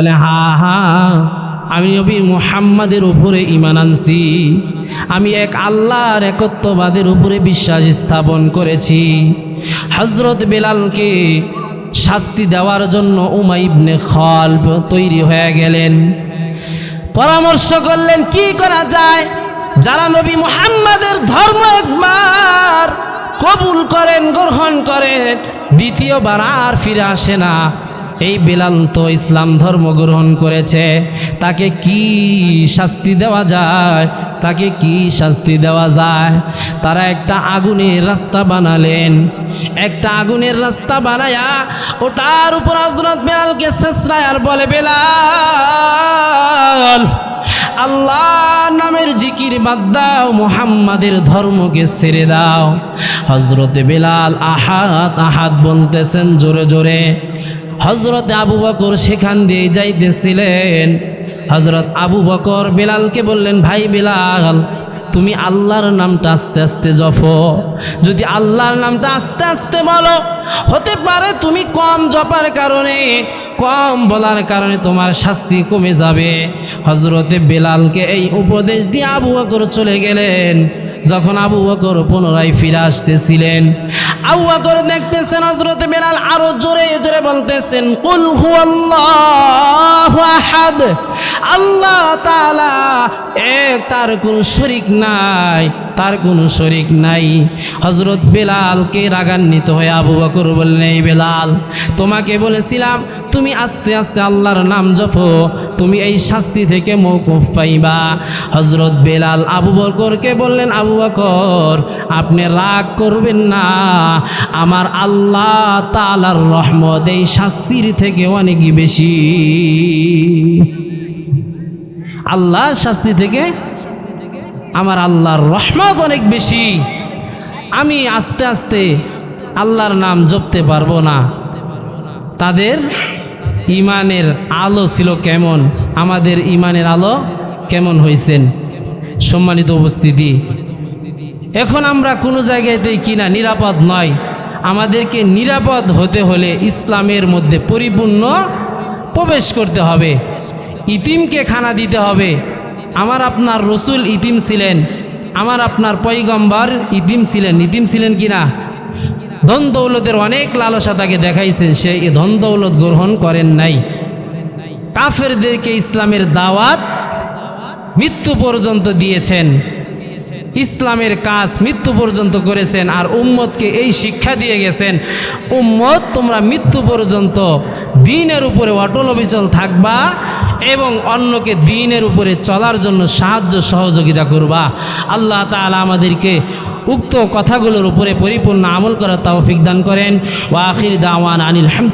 বলে হা হা আমি নবী মুহাম্মাদের উপরে ঈমান আনছি, আমি এক আল্লাহর একত্ববাদের উপরে বিশ্বাস স্থাপন করেছি। হযরত বেলালকে শাস্তি দেওয়ার জন্য উমাইয়া ইবনে খালব তৈরি হয়ে গেলেন। পরামর্শ করলেন কি করা যায়। যারা নবী মুহাম্মাদের ধর্ম একবার কবুল করেন, গ্রহণ করেন, দ্বিতীয়বার আর ফিরে আসে না। এই বেলাল তো ইসলাম ধর্ম গ্রহণ করেছে, তাকে কি শাস্তি দেওয়া যায়, তাকে কি শাস্তি দেওয়া যায়। তারা একটা আগুনের রাস্তা বানালেন। একটা আগুনের রাস্তা বানায়া ওটার উপর হযরত বেলালকে ছেঁচড়ায় আর বলে, বেলাল আল্লাহ নামের জিকির বাদ দাও, মুহাম্মাদের ধর্মকে ছেড়ে দাও। হযরতে বেলাল আহাদ আহাদ বলতেছেন জোরে জোরে। হযরত আবু বকর সেখান দিয়ে যাইতেছিলেন। হযরত আবু বকর বেলালকে বললেন, ভাই বেলাল তুমি আল্লাহর নামটা আস্তে আস্তে জপো। যদি আল্লাহর নামটা আস্তে আস্তে বলো, হতে পারে তুমি কম জপার কারণে, কম বলার কারণে তোমার শাস্তি কমে যাবে। হযরতে বেলালকে এই উপদেশ দিয়ে আবু বকর চলে গেলেন। যখন আবু বকর পুনরায় ফিরে আসতেছিলেন, আবু বকর দেখতেছেন হযরতে বেলাল আরো জোরে জোরে বলতেছেন, কুল হুয়াল্লাহু আহাদ, আল্লাহ তাআলা এক, তার কোনো শরীক নাই, তার কোনো শরীক নাই। হযরত বেলালকে রাগান্বিত হয়ে আবু বকর বললেন, এই বেলাল তোমাকে বলেছিলাম তুমি আস্তে আস্তে আল্লাহর নাম জপো, তুমি এই শাস্তি থেকে মওকুফ পাইবা। হযরত বেলাল আবু বকরকে বললেন, আবু বকর আপনি রাগ করবেন না, আমার আল্লাহ তাআলার রহমত এই শাস্তির থেকে অনেক বেশি। আল্লাহর শাস্তি থেকে আমার আল্লাহর রহমত অনেক বেশি। আমি আস্তে আস্তে আল্লাহর নাম জপতে পারবো না। তাদের ইমানের আলো ছিল কেমন, আমাদের ইমানের আলো কেমন হয়েছেন। সম্মানিত উপস্থিতি, এখন আমরা কোনো জায়গাতেই কিনা নিরাপদ নয়। আমাদেরকে নিরাপদ হতে হলে ইসলামের মধ্যে পরিপূর্ণ প্রবেশ করতে হবে। ইতিমকে খানা দিতে হবে। আমার আপনার রসুল ইতিম ছিলেন, আমার আপনার পয়গম্বর ইতিম ছিলেন। ইতিম ছিলেন কিনা? ধন দৌলতের অনেক লালসা তাকে দেখাইছেন, সে ধন দৌলত গ্রহণ করেন নাই। কাফেরদেরকে ইসলামের দাওয়াত মৃত্যু পর্যন্ত দিয়েছেন, ইসলামের কাজ মৃত্যু পর্যন্ত করেছেন। আর উম্মতকে এই শিক্ষা দিয়ে গেছেন, উম্মত তোমরা মৃত্যু পর্যন্ত দ্বীনের উপরে অটল অবিচল থাকবা এবং অন্যকে দ্বীনের উপরে চলার জন্য সাহায্য সহযোগিতা করবা। আল্লাহ তাআলা আমাদেরকে উক্ত কথাগুলোর উপরে পরিপূর্ণ আমল করার তৌফিক দান করেন। ওয়া আখির দাওয়ানা আনিল হামদ।